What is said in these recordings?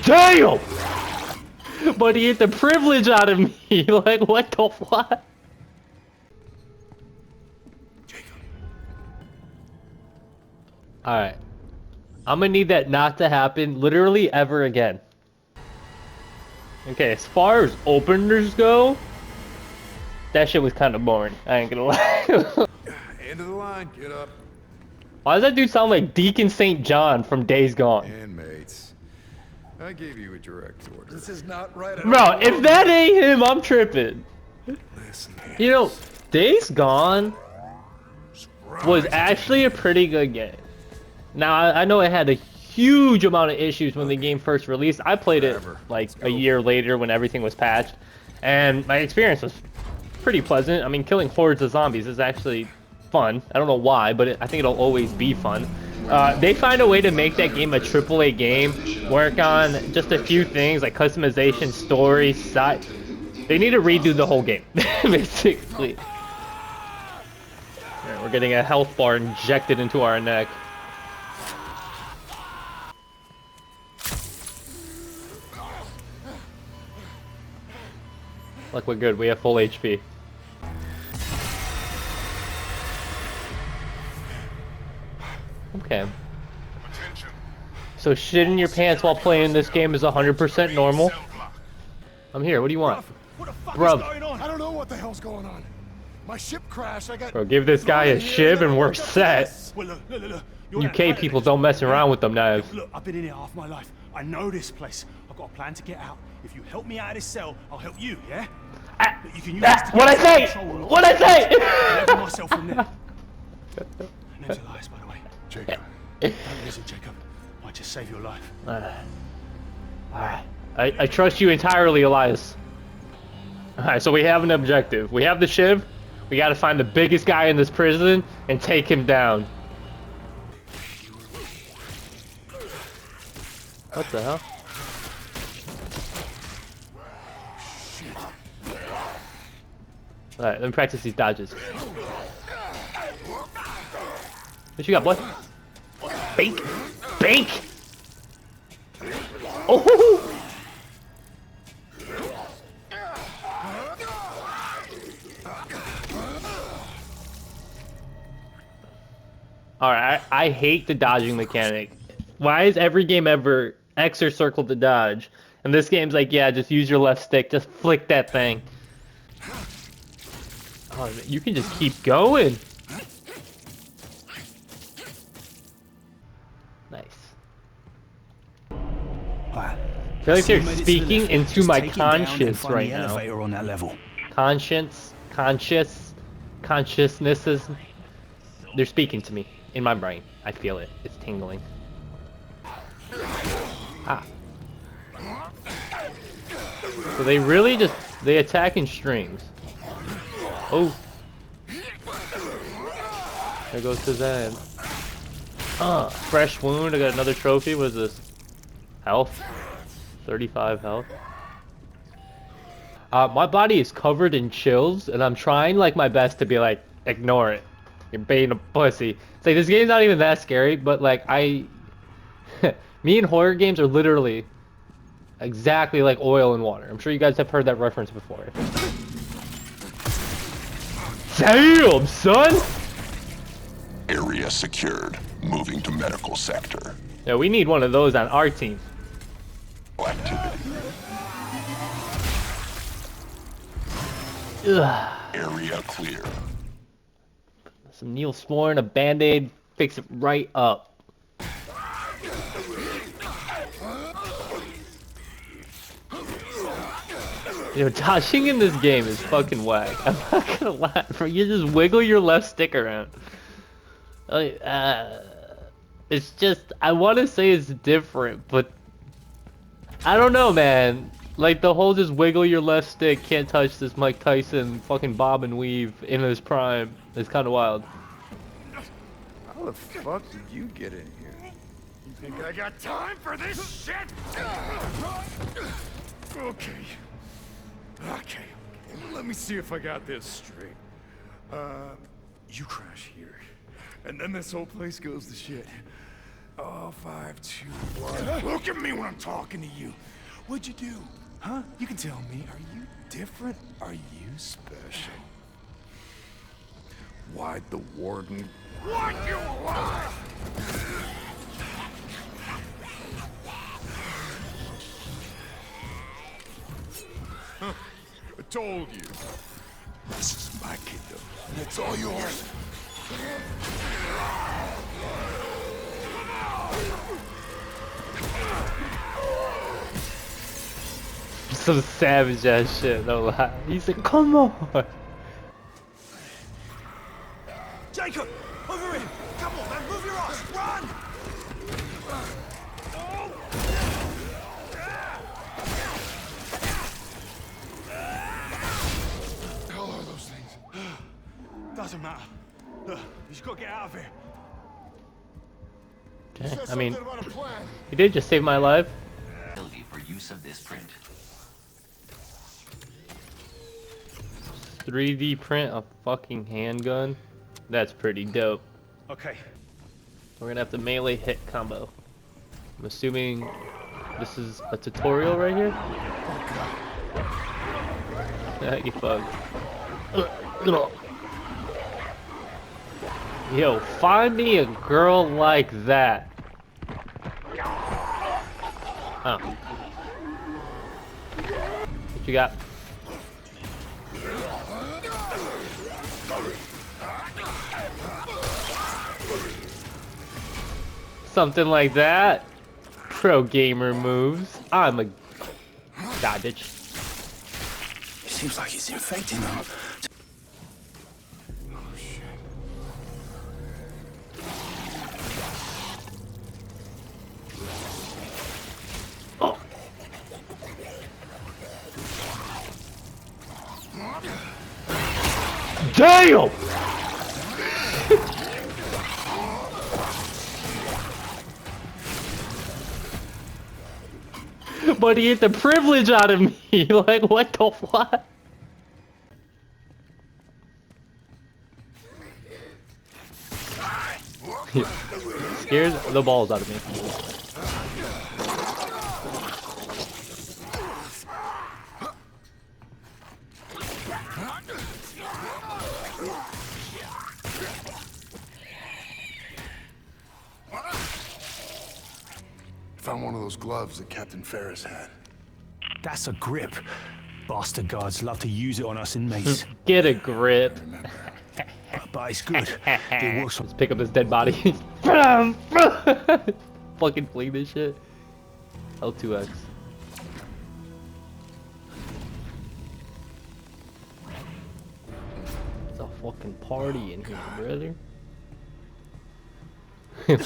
Damn! But he hit the privilege out of me. Like, what the fuck? Alright. I'm gonna need that not to happen literally ever again. Okay, as far as openers go, that shit was kind of boring. I ain't gonna lie. End of the line, get up. Why does that dude sound like Deacon St. John from Days Gone? And mates, I gave you a direct order. This is not right at Bro, all. if that ain't him, I'm tripping. Listen, You know, Days Gone was actually a pretty good game. Now, I know it had a huge amount of issues when the game first released. I played it like a year later when everything was patched, and my experience was pretty pleasant. I mean, killing hordes of zombies is actually fun. I don't know why, but I think it'll always be fun. They find a way to make that game a AAA game, work on just a few things like customization, story, side. They need to redo the whole game, basically. Alright, we're getting a health bar injected into our neck. Look, we're good. We have full HP. Okay. So shitting your pants while playing this game is 100% normal. I'm here. What do you want? What the fuck Bruv. is going on? I don't know what the hell's going on. My ship crashed. I got. Bro, give this guy a shiv and we're set. Well, look. UK people don't mess around with them knives. Look, I've been in here half my life. I know this place. I've got a plan to get out. If you help me out of this cell, I'll help you. Yeah. You can use this to What I say? What I say? level myself from there. Name's Elias, by the way. Jacob. Don't listen, Jacob. I just save your life. Alright. I trust you entirely, Elias. Alright, so we have an objective. We have the shiv. We gotta find the biggest guy in this prison and take him down. What the hell? Alright, let me practice these dodges. What you got, boy? Bank! Bank! Oh! Alright, I hate the dodging mechanic. Why is every game ever X or circle to dodge? And this game's like, yeah, just use your left stick, just flick that thing. Oh, you can just keep going. Nice. Right. I feel like they're speaking into my conscience right now. On that level. Consciousnesses. They're speaking to me in my brain. I feel it. It's tingling. Ah. So they really they attack in streams. Oh. There goes his head. Fresh wound. I got another trophy. What is this? Health. 35 health. My body is covered in chills, and I'm trying like my best to be like, ignore it. You're being a pussy. It's like, this game's not even that scary, but like me and horror games are literally exactly like oil and water. I'm sure you guys have heard that reference before. Damn, son! Area secured. Moving to medical sector. Yeah, we need one of those on our team. Activity. Ugh. Area clear. Some Neosporin, a band-aid, fix it right up. You know, dodging in this game is fucking whack. I'm not gonna lie, bro. You just wiggle your left stick around. Like, it's just, I want to say it's different, but I don't know, man. Like, the whole just wiggle your left stick, can't touch this Mike Tyson fucking bob and weave in his prime. It's kind of wild. How the fuck did you get in here? You think I got time for this shit? Okay. Okay. Let me see if I got this straight. You crash here, and then this whole place goes to shit. Oh, 5, 2, 1. Look at me when I'm talking to you. What'd you do? Huh? You can tell me. Are you different? Are you special? Why'd the warden want you alive? Huh. I told you. This is my kingdom. It's all yours. Some savage ass shit, no lie. He said, come on! Jacob! Over here! Come on, man! Move your ass! Run! What the hell are those things? Doesn't matter. Look, you just gotta get out of here. Okay, I mean, he did just save my life. For use of this print. 3D print a fucking handgun? That's pretty dope. Okay. We're gonna have to melee hit combo. I'm assuming this is a tutorial right here? Yeah, you fucked. Yo, find me a girl like that. Oh. What you got? Something like that. Pro gamer moves. I'm a garbage. It seems like it's infecting them. Oh. Damn! But he hit the privilege out of me. Like, what the fuck? Scares the balls out of me. Found one of those gloves that Captain Ferris had. That's a grip. Bastard guards love to use it on us inmates. Get a grip. But it's good. It works. Let's pick up this dead body. Fucking fling this shit. L2X. It's a fucking party in here, brother.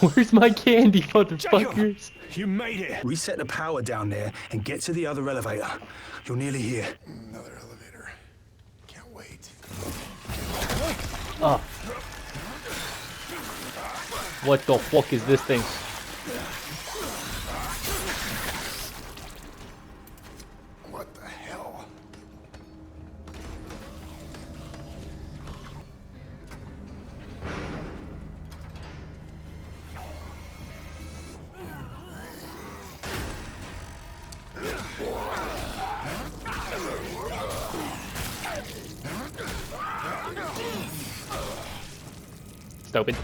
Where's my candy, motherfuckers? Jacob, you made it. Reset the power down there and get to the other elevator. You're nearly here. Another elevator. Can't wait. Oh. What the fuck is this thing? What the hell? It's open.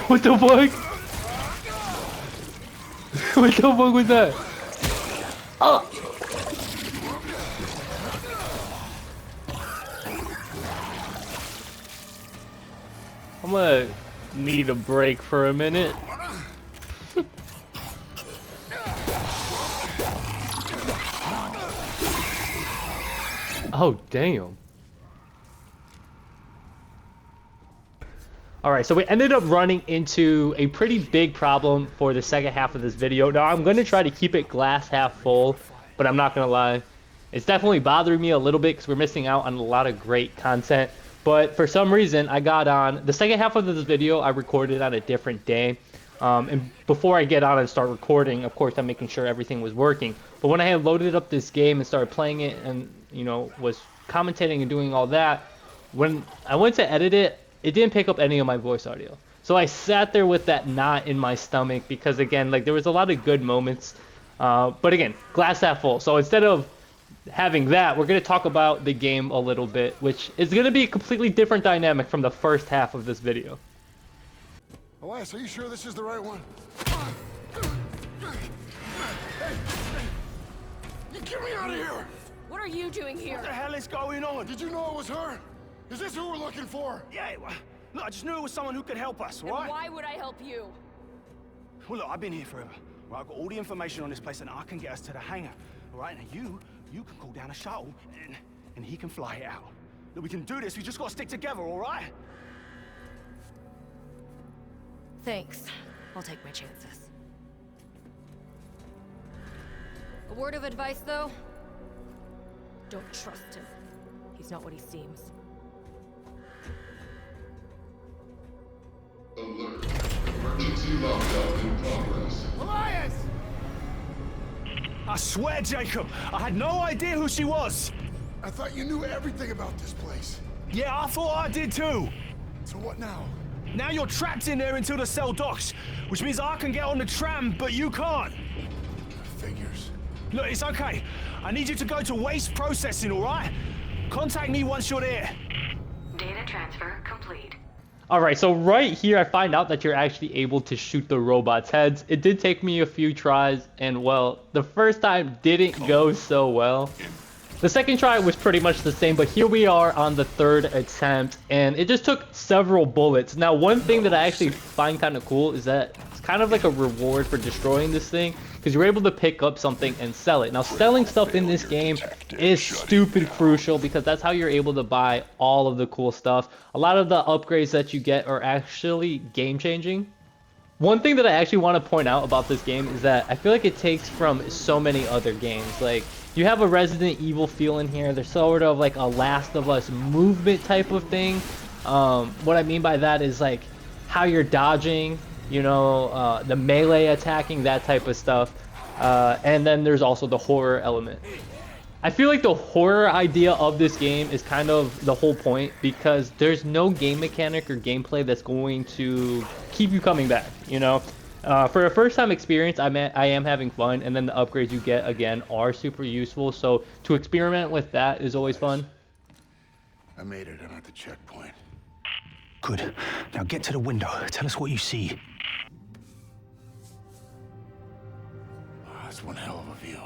What the fuck? What the fuck was that? Oh! I'm gonna need a break for a minute. Oh, damn. Alright, so we ended up running into a pretty big problem for the second half of this video. Now, I'm going to try to keep it glass half full, but I'm not going to lie. It's definitely bothering me a little bit because we're missing out on a lot of great content. But for some reason, I got on... The second half of this video, I recorded on a different day. And before I get on and start recording, of course, I'm making sure everything was working. But when I had loaded up this game and started playing it and, you know, was commentating and doing all that, when I went to edit it, it didn't pick up any of my voice audio. So I sat there with that knot in my stomach because, again, like there was a lot of good moments. But again, glass half full. So instead of having that, we're going to talk about the game a little bit, which is going to be a completely different dynamic from the first half of this video. Elias, are you sure this is the right one? Hey, get me out of here! What are you doing here? What the hell is going on? Did you know it was her? Is this who we're looking for? Yeah, look, I just knew it was someone who could help us, And right? why would I help you? Well, look, I've been here forever. Right, I've got all the information on this place and I can get us to the hangar. All right, now you can call down a shuttle and he can fly it out. Look, we can do this, we just got to stick together, all right? Thanks. I'll take my chances. A word of advice, though? Don't trust him. He's not what he seems. Alert. Emergency lockdown in progress. Elias! I swear, Jacob, I had no idea who she was. I thought you knew everything about this place. Yeah, I thought I did too. So what now? Now you're trapped in there until the cell docks, which means I can get on the tram, but you can't. Figures. Look, it's okay. I need you to go to waste processing, all right? Contact me once you're there. Data transfer complete. Alright, so right here I find out that you're actually able to shoot the robots' heads. It did take me a few tries, and well, the first time didn't go so well. The second try was pretty much the same, but here we are on the third attempt, and it just took several bullets. Now, one thing that I actually find kind of cool is that it's kind of like a reward for destroying this thing, because you're able to pick up something and sell it. Now, selling stuff in this game is stupid crucial, because that's how you're able to buy all of the cool stuff. A lot of the upgrades that you get are actually game-changing. One thing that I actually want to point out about this game is that I feel like it takes from so many other games. Like, you have a Resident Evil feel in here. There's sort of like a Last of Us movement type of thing. What I mean by that is like how you're dodging, you know, the melee attacking, that type of stuff. And then there's also the horror element. I feel like the horror idea of this game is kind of the whole point, because there's no game mechanic or gameplay that's going to keep you coming back, you know? For a first time experience, I am having fun, and then the upgrades you get, again, are super useful, so to experiment with that is always fun. I made it. I'm at the checkpoint. Good. Now get to the window. Tell us what you see. Oh, that's one hell of a view.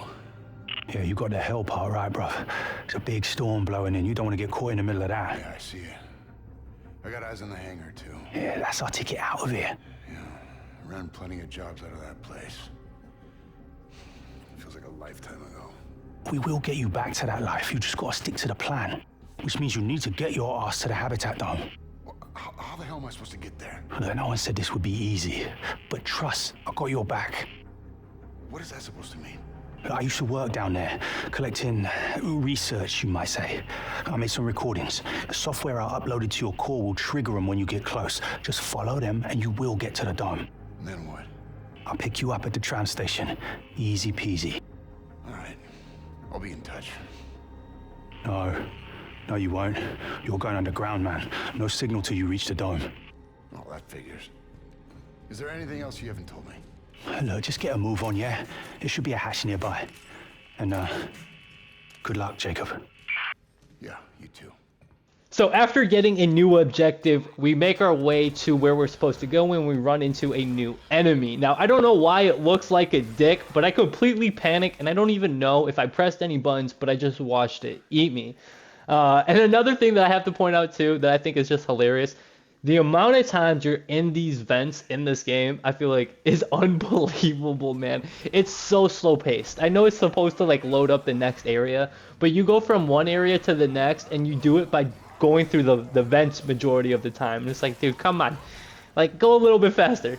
Yeah, you got the hell part right, bruv. It's a big storm blowing in. You don't want to get caught in the middle of that. Yeah, I see it. I got eyes on the hangar, too. Yeah, that's our ticket out of here. Yeah, I ran plenty of jobs out of that place. Feels like a lifetime ago. We will get you back to that life. You just got to stick to the plan. Which means you need to get your ass to the habitat dome. Well, how the hell am I supposed to get there? Look, no one said this would be easy. But trust, I got your back. What is that supposed to mean? I used to work down there, collecting research, you might say. I made some recordings. The software I uploaded to your core will trigger them when you get close. Just follow them and you will get to the dome. And then what? I'll pick you up at the tram station. Easy peasy. All right. I'll be in touch. No, you won't. You're going underground, man. No signal till you reach the dome. Oh, that figures. Is there anything else you haven't told me? Look, just get a move on, yeah? There should be a hatch nearby. And, good luck, Jacob. Yeah, you too. So after getting a new objective, we make our way to where we're supposed to go and we run into a new enemy. Now, I don't know why it looks like a dick, but I completely panicked and I don't even know if I pressed any buttons, but I just watched it eat me. And another thing that I have to point out too that I think is just hilarious, the amount of times you're in these vents in this game, I feel like is unbelievable, man. It's so slow paced. I know it's supposed to like load up the next area, but you go from one area to the next and you do it by going through the vents majority of the time. And it's like, dude, come on. Like, go a little bit faster.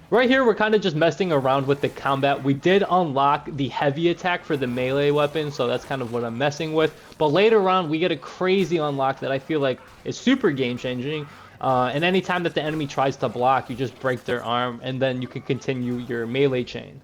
Right here, we're kind of just messing around with the combat. We did unlock the heavy attack for the melee weapon, so that's kind of what I'm messing with. But later on, we get a crazy unlock that I feel like is super game-changing. And anytime that the enemy tries to block, you just break their arm, and then you can continue your melee chain.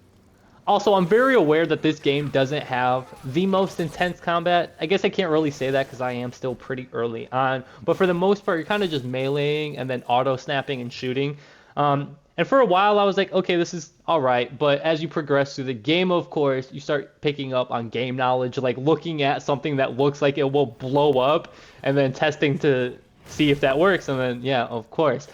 Also, I'm very aware that this game doesn't have the most intense combat. I guess I can't really say that because I am still pretty early on. But for the most part, you're kind of just meleeing and then auto-snapping and shooting. And for a while, I was like, okay, this is all right. But as you progress through the game, of course, you start picking up on game knowledge, like looking at something that looks like it will blow up and then testing to see if that works. And then, yeah, of course.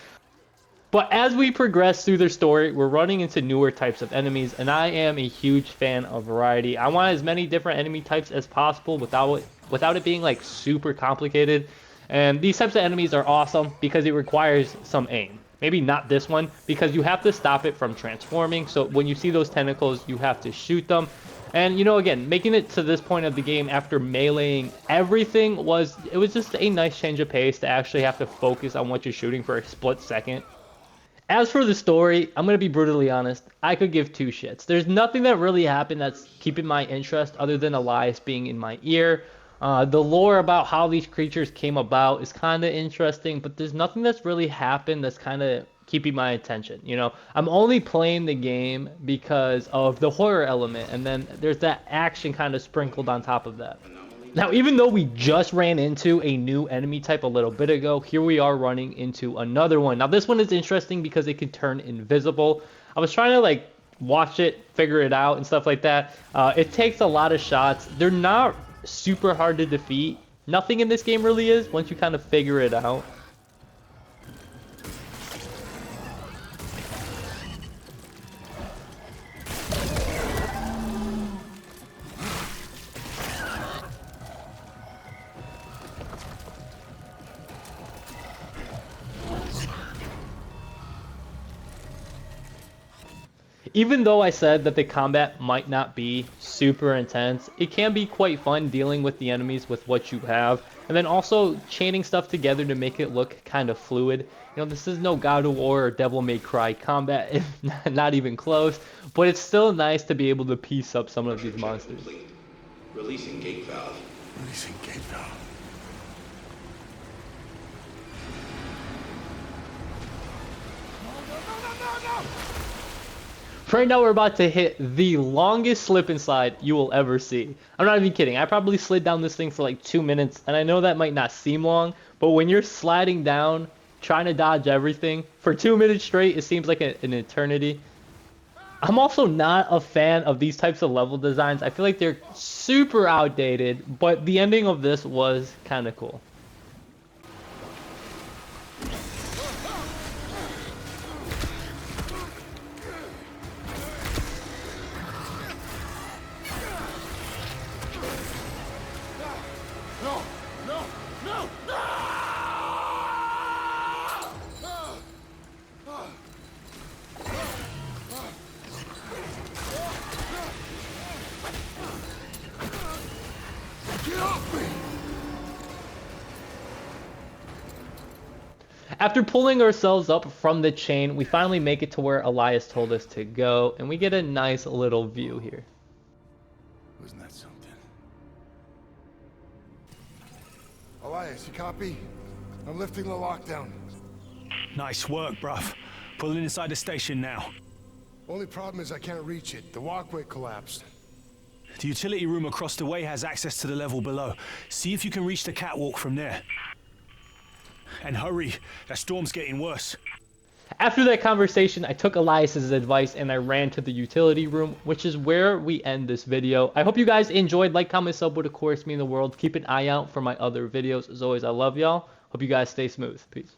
But as we progress through the story, we're running into newer types of enemies, and I am a huge fan of variety. I want as many different enemy types as possible without it being like super complicated. And these types of enemies are awesome because it requires some aim. Maybe not this one, because you have to stop it from transforming. So when you see those tentacles, you have to shoot them. And you know, again, making it to this point of the game after meleeing everything was just a nice change of pace to actually have to focus on what you're shooting for a split second. As for the story, I'm going to be brutally honest, I could give two shits. There's nothing that really happened that's keeping my interest other than Elias being in my ear. The lore about how these creatures came about is kind of interesting, but there's nothing that's really happened that's kind of keeping my attention. You know, I'm only playing the game because of the horror element, and then there's that action kind of sprinkled on top of that. Now, even though we just ran into a new enemy type a little bit ago, here we are running into another one. Now, this one is interesting because it can turn invisible. I was trying to, like, watch it, figure it out, and stuff like that. It takes a lot of shots. They're not super hard to defeat. Nothing in this game really is once you kind of figure it out. Even though I said that the combat might not be super intense, it can be quite fun dealing with the enemies with what you have, and then also chaining stuff together to make it look kind of fluid. You know, this is no God of War or Devil May Cry combat, not even close, but it's still nice to be able to piece up some of these monsters. Releasing gate valve. Releasing gate valve. Right now we're about to hit the longest slip and slide you will ever see. I'm not even kidding. I probably slid down this thing for like 2 minutes, and I know that might not seem long, but when you're sliding down, trying to dodge everything, for 2 minutes straight, it seems like an eternity. I'm also not a fan of these types of level designs. I feel like they're super outdated, but the ending of this was kind of cool. After pulling ourselves up from the chain, we finally make it to where Elias told us to go, and we get a nice little view here. Wasn't that something? Elias, you copy? I'm lifting the lockdown. Nice work, bruv. Pulling inside the station now. Only problem is I can't reach it. The walkway collapsed. The utility room across the way has access to the level below. See if you can reach the catwalk from there. And hurry, that storm's getting worse. After that conversation, I took Elias's advice and I ran to the utility room, which is where we end this video. I hope you guys enjoyed. Like, comment, sub would of course mean the world. Keep an eye out for my other videos. As always, I love y'all. Hope you guys stay smooth. Peace.